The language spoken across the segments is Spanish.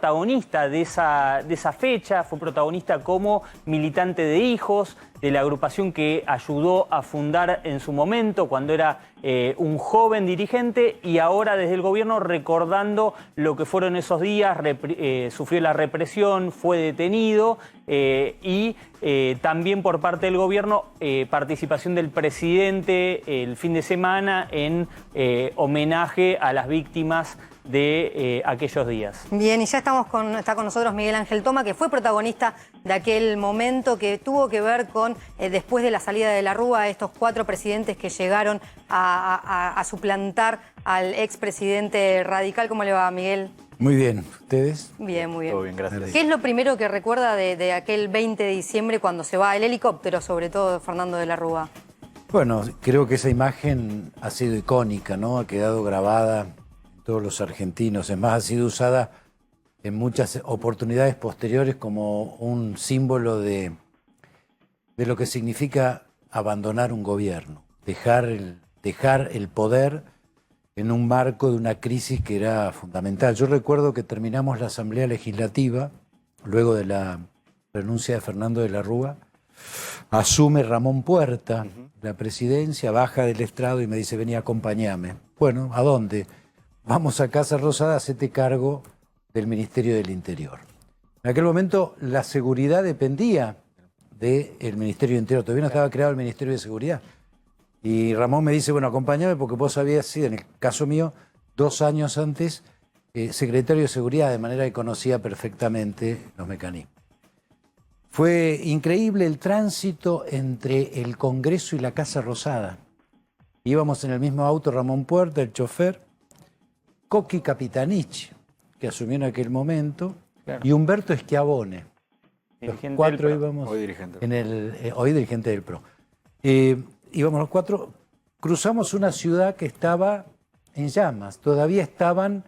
protagonista de esa fecha, fue protagonista como militante de Hijos, de la agrupación que ayudó a fundar en su momento, cuando era un joven dirigente, y ahora desde el gobierno recordando lo que fueron esos días, sufrió la represión, fue detenido, y también por parte del gobierno participación del presidente el fin de semana en homenaje a las víctimas de aquellos días. Bien, y ya está con nosotros Miguel Ángel Toma, que fue protagonista de aquel momento que tuvo que ver con, después de la salida de la Rúa, estos 4 presidentes que llegaron a suplantar al expresidente radical. ¿Cómo le va, Miguel? Muy bien, ¿ustedes? Bien, muy bien. Todo bien, gracias. ¿Qué es lo primero que recuerda de aquel 20 de diciembre cuando se va el helicóptero, sobre todo de Fernando de la Rúa? Bueno, creo que esa imagen ha sido icónica, ¿no? Ha quedado grabada en todos los argentinos. Es más, ha sido usada en muchas oportunidades posteriores como un símbolo de lo que significa abandonar un gobierno, dejar el poder en un marco de una crisis que era fundamental. Yo recuerdo que terminamos la Asamblea Legislativa, luego de la renuncia de Fernando de la Rúa, asume Ramón Puerta la presidencia, baja del estrado y me dice, vení, acompáñame. Bueno, ¿a dónde? Vamos a Casa Rosada, hacete cargo del Ministerio del Interior. En aquel momento la seguridad dependía del Ministerio del Interior, todavía no estaba creado el Ministerio de Seguridad. Y Ramón me dice, bueno, acompáñame porque vos habías sido, en el caso mío, 2 años antes, secretario de Seguridad, de manera que conocía perfectamente los mecanismos. Fue increíble el tránsito entre el Congreso y la Casa Rosada. Íbamos en el mismo auto Ramón Puerta, el chofer, Coqui Capitanich, que asumió en aquel momento, claro, y Humberto Schiavone. Los 4 íbamos, hoy dirigente, hoy dirigente del PRO. Íbamos los 4, cruzamos una ciudad que estaba en llamas. Todavía estaban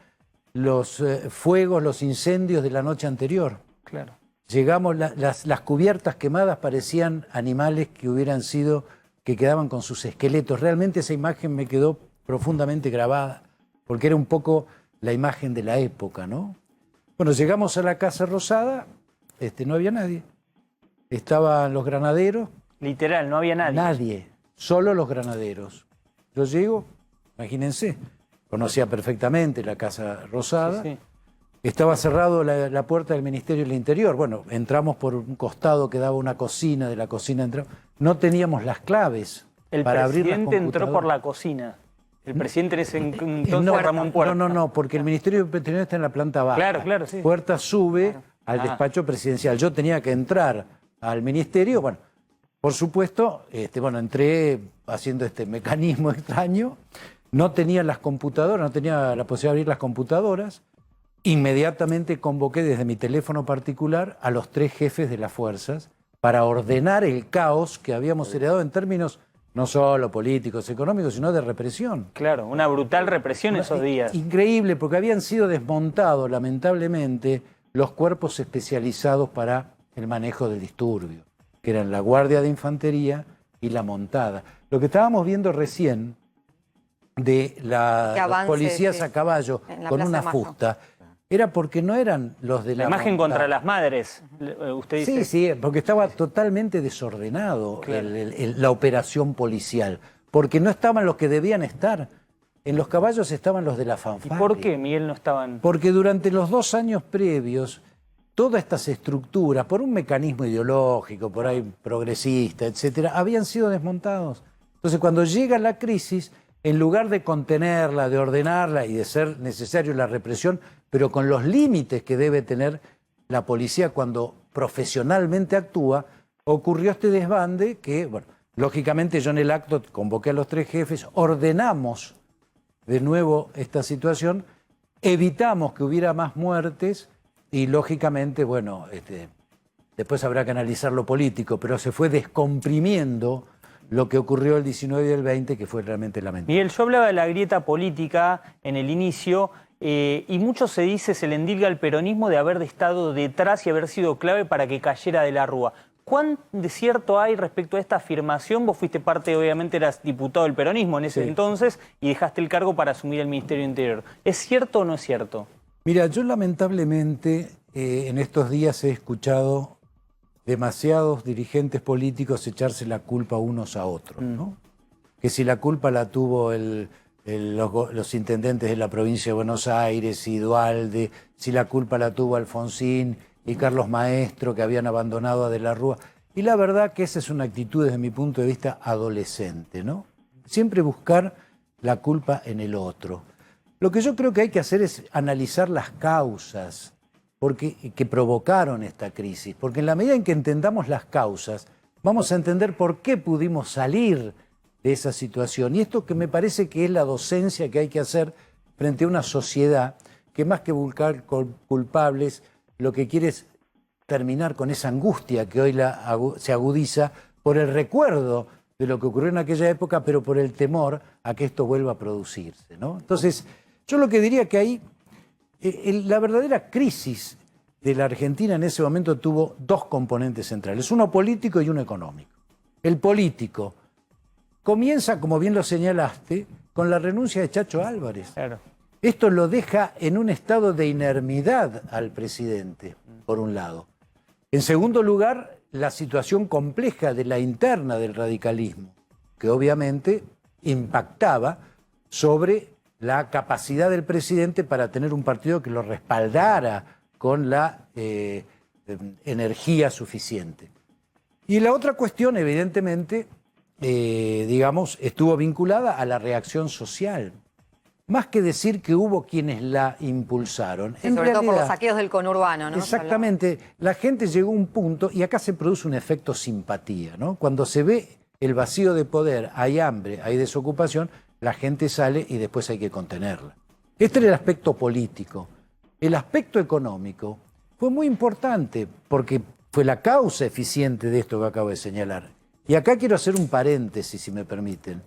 los fuegos, los incendios de la noche anterior. Claro. Llegamos, las cubiertas quemadas parecían animales que quedaban con sus esqueletos. Realmente esa imagen me quedó profundamente grabada, porque era un poco la imagen de la época, ¿no? Bueno, llegamos a la Casa Rosada, no había nadie. Estaban los granaderos. Literal, no había nadie. Nadie, solo los granaderos. Yo llego, imagínense, conocía perfectamente la Casa Rosada. Sí, sí. Estaba cerrado la puerta del Ministerio del Interior. Bueno, entramos por un costado que daba una cocina, de la cocina entramos. No teníamos las claves para abrir las computadoras. El presidente entró por la cocina. El presidente en ese entonces Ramón Puerta. No, porque el Ministerio del Interior está en la planta baja. Claro, claro, sí. Puerta sube al despacho presidencial. Yo tenía que entrar al ministerio. Bueno, por supuesto, entré haciendo este mecanismo extraño. No tenía las computadoras, no tenía la posibilidad de abrir las computadoras. Inmediatamente convoqué desde mi teléfono particular a los 3 jefes de las fuerzas para ordenar el caos que habíamos heredado en términos no solo políticos, económicos, sino de represión. Claro, una brutal represión esos días. Increíble, porque habían sido desmontados, lamentablemente, los cuerpos especializados para el manejo del disturbio, que eran la Guardia de Infantería y la Montada. Lo que estábamos viendo recién de los policías a caballo con una fusta, era porque no eran los de la imagen montada. Contra las madres, usted dice. Sí, porque estaba totalmente desordenado, claro, la operación policial, porque no estaban los que debían estar. En los caballos estaban los de la fanfarria. ¿Y por qué, Miguel, no estaban? Porque durante los 2 años previos, todas estas estructuras, por un mecanismo ideológico, por ahí progresista, etcétera, habían sido desmontados. Entonces, cuando llega la crisis, en lugar de contenerla, de ordenarla y de ser necesario la represión, pero con los límites que debe tener la policía cuando profesionalmente actúa, ocurrió este desbande que, bueno, lógicamente yo en el acto convoqué a los 3 jefes, ordenamos de nuevo esta situación, evitamos que hubiera más muertes y lógicamente, bueno, después habrá que analizar lo político, pero se fue descomprimiendo lo que ocurrió el 19 y el 20, que fue realmente lamentable. Miguel, yo hablaba de la grieta política en el inicio, y mucho se dice, se le endilga al peronismo de haber estado detrás y haber sido clave para que cayera de la Rúa. ¿Cuán de cierto hay respecto a esta afirmación? Vos fuiste parte, obviamente eras diputado del peronismo en ese entonces y dejaste el cargo para asumir el Ministerio del Interior. ¿Es cierto o no es cierto? Mira, yo lamentablemente en estos días he escuchado demasiados dirigentes políticos echarse la culpa unos a otros, ¿no? Que si la culpa la tuvo los intendentes de la provincia de Buenos Aires y Duhalde, si la culpa la tuvo Alfonsín y Carlos Maestro, que habían abandonado a De la Rúa. Y la verdad que esa es una actitud desde mi punto de vista adolescente, ¿no? Siempre buscar la culpa en el otro. Lo que yo creo que hay que hacer es analizar las causas que provocaron esta crisis, porque en la medida en que entendamos las causas, vamos a entender por qué pudimos salir de esa situación. Y esto que me parece que es la docencia que hay que hacer frente a una sociedad que más que buscar culpables, lo que quiere es terminar con esa angustia que hoy se agudiza por el recuerdo de lo que ocurrió en aquella época, pero por el temor a que esto vuelva a producirse, ¿no? Entonces, yo lo que diría que ahí, la verdadera crisis de la Argentina en ese momento tuvo dos componentes centrales, uno político y uno económico. El político comienza, como bien lo señalaste, con la renuncia de Chacho Álvarez. Claro. Esto lo deja en un estado de inermidad al presidente, por un lado. En segundo lugar, la situación compleja de la interna del radicalismo, que obviamente impactaba sobre la capacidad del presidente para tener un partido que lo respaldara con la energía suficiente. Y la otra cuestión, evidentemente, digamos, estuvo vinculada a la reacción social. Más que decir que hubo quienes la impulsaron. Sí, sobre todo por los saqueos del conurbano, ¿no? Exactamente. La gente llegó a un punto, y acá se produce un efecto simpatía, ¿no? Cuando se ve el vacío de poder, hay hambre, hay desocupación, la gente sale y después hay que contenerla. Este era el aspecto político. El aspecto económico fue muy importante porque fue la causa eficiente de esto que acabo de señalar. Y acá quiero hacer un paréntesis, si me permiten.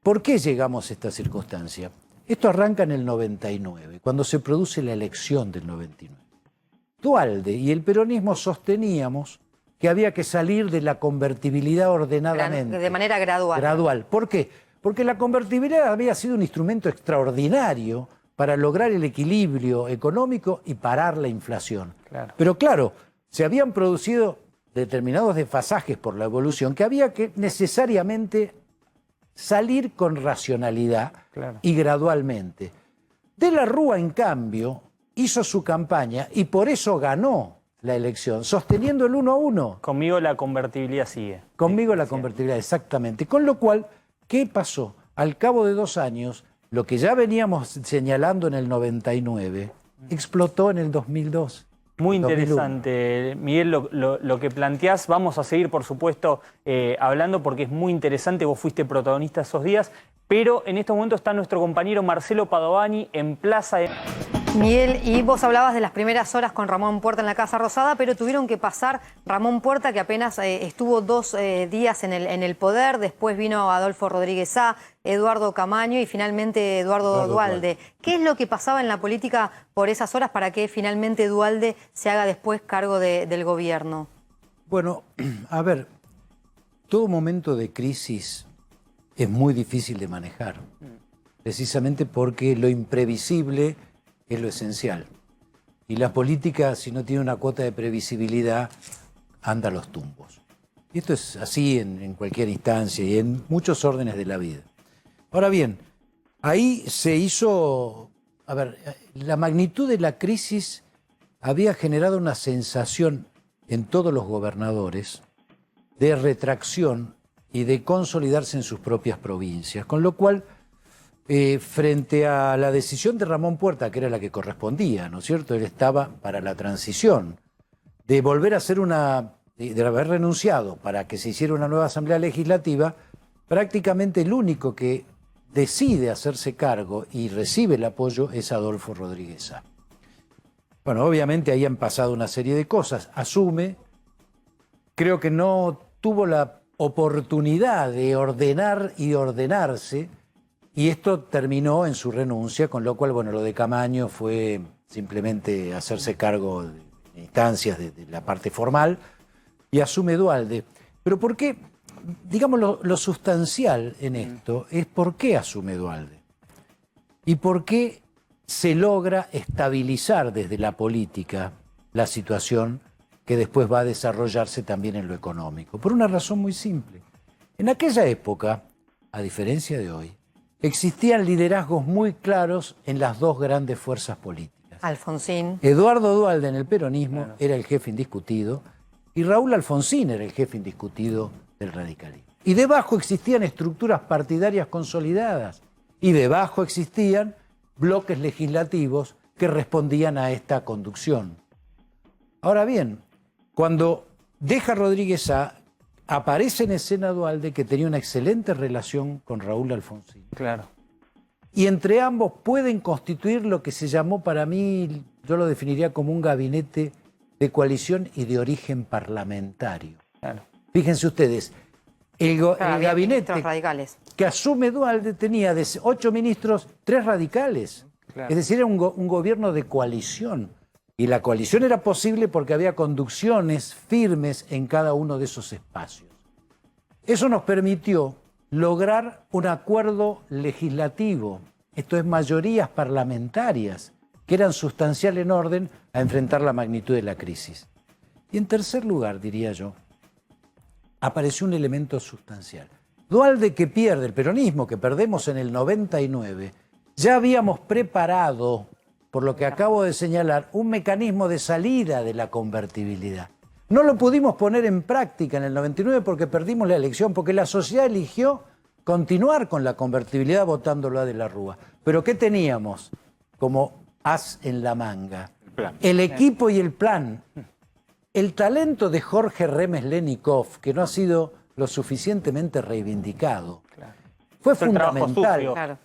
¿Por qué llegamos a esta circunstancia? Esto arranca en el 99, cuando se produce la elección del 99. Duhalde y el peronismo sosteníamos que había que salir de la convertibilidad ordenadamente. De manera gradual. Gradual. ¿Por qué? Porque la convertibilidad había sido un instrumento extraordinario para lograr el equilibrio económico y parar la inflación. Claro. Pero claro, se habían producido determinados desfasajes por la evolución que había que necesariamente salir con racionalidad y gradualmente. De la Rúa, en cambio, hizo su campaña y por eso ganó la elección, sosteniendo el 1-1. Conmigo la convertibilidad sigue. Conmigo la convertibilidad, exactamente. Con lo cual, ¿qué pasó? Al cabo de 2 años, lo que ya veníamos señalando en el 99, explotó en el 2002. Muy interesante, Miguel, lo que planteás. Vamos a seguir, por supuesto, hablando porque es muy interesante. Vos fuiste protagonista esos días, pero en este momento está nuestro compañero Marcelo Padovani en Plaza de... Miguel, y vos hablabas de las primeras horas con Ramón Puerta en la Casa Rosada, pero tuvieron que pasar Ramón Puerta, que apenas estuvo 2 días en el poder, después vino Adolfo Rodríguez Sá, Eduardo Camaño y finalmente Eduardo Duhalde. ¿Qué es lo que pasaba en la política por esas horas para que finalmente Duhalde se haga después cargo del gobierno? Bueno, a ver, todo momento de crisis es muy difícil de manejar, precisamente porque lo imprevisible es lo esencial. Y la política, si no tiene una cuota de previsibilidad, anda a los tumbos. Y esto es así en cualquier instancia y en muchos órdenes de la vida. Ahora bien, ahí se hizo... A ver, la magnitud de la crisis había generado una sensación en todos los gobernadores de retracción y de consolidarse en sus propias provincias, con lo cual... frente a la decisión de Ramón Puerta, que era la que correspondía, ¿no es cierto? Él estaba para la transición, de volver a hacer de haber renunciado para que se hiciera una nueva asamblea legislativa, prácticamente el único que decide hacerse cargo y recibe el apoyo es Adolfo Rodríguez Sá. Bueno, obviamente ahí han pasado una serie de cosas. Asume, creo que no tuvo la oportunidad de ordenar y ordenarse. Y esto terminó en su renuncia, con lo cual, bueno, lo de Camaño fue simplemente hacerse cargo de instancias de la parte formal y asume Duhalde. Pero ¿por qué? Digamos, lo sustancial en esto es por qué asume Duhalde. Y por qué se logra estabilizar desde la política la situación que después va a desarrollarse también en lo económico. Por una razón muy simple. En aquella época, a diferencia de hoy, existían liderazgos muy claros en las dos grandes fuerzas políticas. Alfonsín. Eduardo Duhalde en el peronismo era el jefe indiscutido y Raúl Alfonsín era el jefe indiscutido del radicalismo. Y debajo existían estructuras partidarias consolidadas y debajo existían bloques legislativos que respondían a esta conducción. Ahora bien, cuando deja Rodríguez Sá, aparece en escena Duhalde, que tenía una excelente relación con Raúl Alfonsín. Claro. Y entre ambos pueden constituir lo que se llamó para mí, yo lo definiría como un gabinete de coalición y de origen parlamentario. Claro. Fíjense ustedes, el gabinete radicales que asume Duhalde tenía de 8 ministros, 3 radicales. Claro. Es decir, era un gobierno de coalición. Y la coalición era posible porque había conducciones firmes en cada uno de esos espacios. Eso nos permitió lograr un acuerdo legislativo, esto es mayorías parlamentarias, que eran sustanciales en orden a enfrentar la magnitud de la crisis. Y en tercer lugar, diría yo, apareció un elemento sustancial. Duhalde, que pierde el peronismo, que perdemos en el 99, ya habíamos preparado, por lo que acabo de señalar, un mecanismo de salida de la convertibilidad. No lo pudimos poner en práctica en el 99 porque perdimos la elección, porque la sociedad eligió continuar con la convertibilidad votándolo a De la Rúa. Pero ¿qué teníamos como as en la manga? El equipo y el plan. El talento de Jorge Remes Lenikov, que no ha sido lo suficientemente reivindicado, fue fundamental. Claro.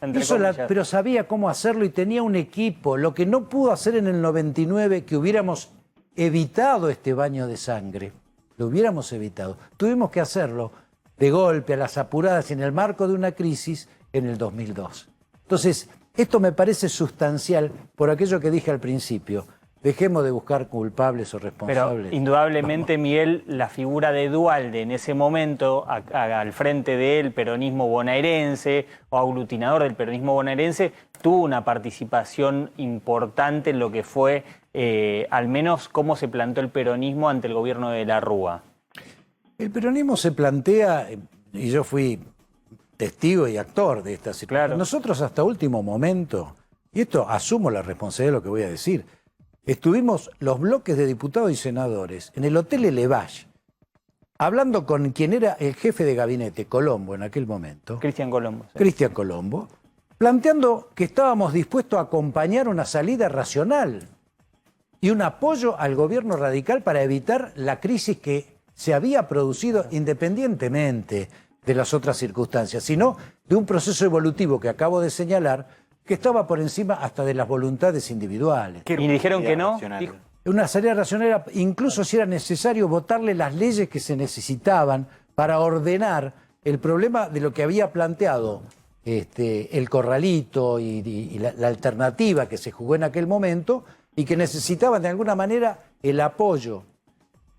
Pero sabía cómo hacerlo y tenía un equipo. Lo que no pudo hacer en el 99, que hubiéramos evitado este baño de sangre, lo hubiéramos evitado. Tuvimos que hacerlo de golpe, a las apuradas, en el marco de una crisis en el 2002. Entonces, esto me parece sustancial por aquello que dije al principio. Dejemos de buscar culpables o responsables. Pero indudablemente, Miguel, la figura de Duhalde en ese momento, al frente del peronismo bonaerense o aglutinador del peronismo bonaerense, tuvo una participación importante en lo que fue, al menos, cómo se plantó el peronismo ante el gobierno de la Rúa. El peronismo se plantea, y yo fui testigo y actor de esta situación. Claro. Nosotros hasta último momento, y esto asumo la responsabilidad de lo que voy a decir, estuvimos los bloques de diputados y senadores en el Hotel Elevage, hablando con quien era el jefe de gabinete, Colombo, en aquel momento. Cristian Colombo. Sí. Cristian Colombo, planteando que estábamos dispuestos a acompañar una salida racional y un apoyo al gobierno radical para evitar la crisis que se había producido independientemente de las otras circunstancias, sino de un proceso evolutivo que acabo de señalar, que estaba por encima hasta de las voluntades individuales. ¿Y dijeron que no? Una salida racional era, incluso si era necesario, votarle las leyes que se necesitaban para ordenar el problema de lo que había planteado el corralito y la alternativa que se jugó en aquel momento y que necesitaban de alguna manera el apoyo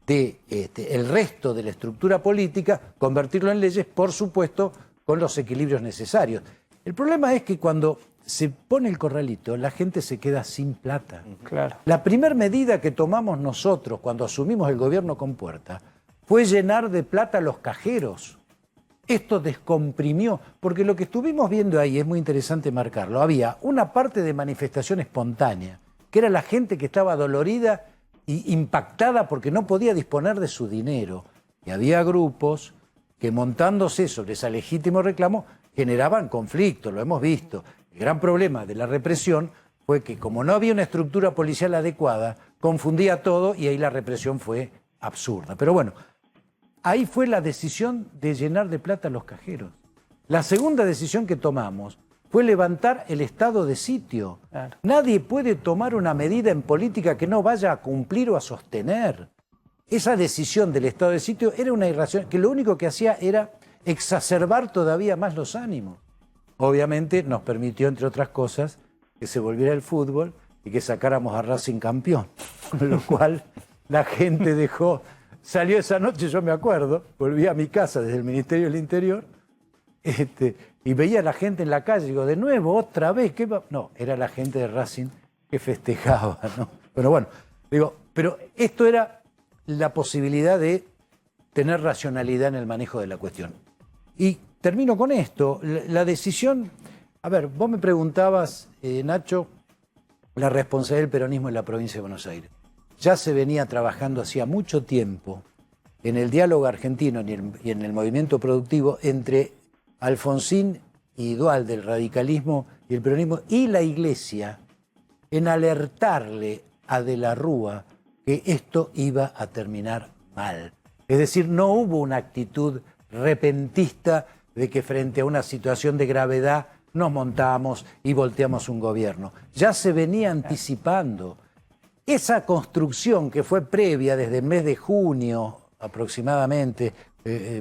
de el resto de la estructura política, convertirlo en leyes, por supuesto, con los equilibrios necesarios. El problema es que cuando se pone el corralito, la gente se queda sin plata. Claro. La primera medida que tomamos nosotros cuando asumimos el gobierno con Puerta fue llenar de plata los cajeros. Esto descomprimió, porque lo que estuvimos viendo ahí, es muy interesante marcarlo, había una parte de manifestación espontánea, que era la gente que estaba dolorida e impactada porque no podía disponer de su dinero. Y había grupos que, montándose sobre ese legítimo reclamo, generaban conflictos, lo hemos visto. El gran problema de la represión fue que, como no había una estructura policial adecuada, confundía todo y ahí la represión fue absurda. Pero bueno, ahí fue la decisión de llenar de plata los cajeros. La segunda decisión que tomamos fue levantar el estado de sitio. Claro. Nadie puede tomar una medida en política que no vaya a cumplir o a sostener. Esa decisión del estado de sitio era una irracional, que lo único que hacía era exacerbar todavía más los ánimos. Obviamente nos permitió, entre otras cosas, que se volviera el fútbol y que sacáramos a Racing campeón. Con lo cual la gente salió esa noche, yo me acuerdo, volví a mi casa desde el Ministerio del Interior y veía a la gente en la calle, digo, de nuevo, otra vez, ¿qué va? No, era la gente de Racing que festejaba, ¿no? Pero bueno, digo, pero esto era la posibilidad de tener racionalidad en el manejo de la cuestión. Y termino con esto, la decisión, a ver, vos me preguntabas, Nacho, la responsabilidad del peronismo en la provincia de Buenos Aires. Ya se venía trabajando hacía mucho tiempo en el diálogo argentino y en el movimiento productivo entre Alfonsín y Duhalde, del radicalismo y el peronismo, y la Iglesia, en alertarle a De la Rúa que esto iba a terminar mal. Es decir, no hubo una actitud repentista de que frente a una situación de gravedad nos montamos y volteamos un gobierno. Ya se venía anticipando. Esa construcción que fue previa desde el mes de junio, aproximadamente,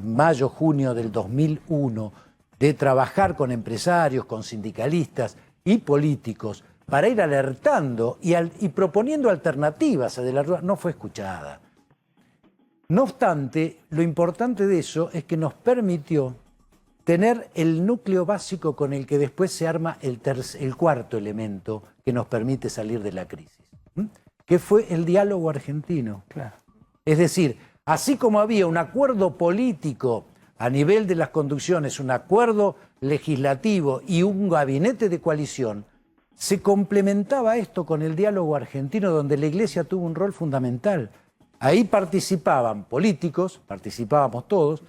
mayo, junio del 2001, de trabajar con empresarios, con sindicalistas y políticos para ir alertando y proponiendo alternativas a De la Rúa, no fue escuchada. No obstante, lo importante de eso es que nos permitió tener el núcleo básico con el que después se arma el cuarto elemento que nos permite salir de la crisis, que fue el diálogo argentino. Claro. Es decir, así como había un acuerdo político a nivel de las conducciones, un acuerdo legislativo y un gabinete de coalición, se complementaba esto con el diálogo argentino, donde la Iglesia tuvo un rol fundamental. Ahí participaban políticos, participábamos todos,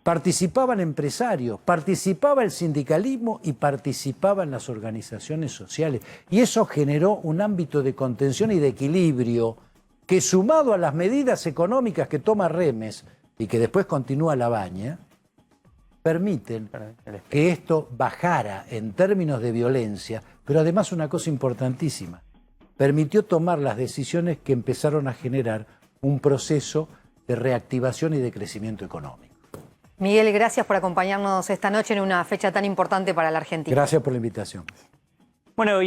participaban empresarios, participaba el sindicalismo y participaban las organizaciones sociales. Y eso generó un ámbito de contención y de equilibrio que, sumado a las medidas económicas que toma Remes y que después continúa Labaña, permiten que esto bajara en términos de violencia, pero además una cosa importantísima, permitió tomar las decisiones que empezaron a generar un proceso de reactivación y de crecimiento económico. Miguel, gracias por acompañarnos esta noche en una fecha tan importante para la Argentina. Gracias por la invitación. Bueno,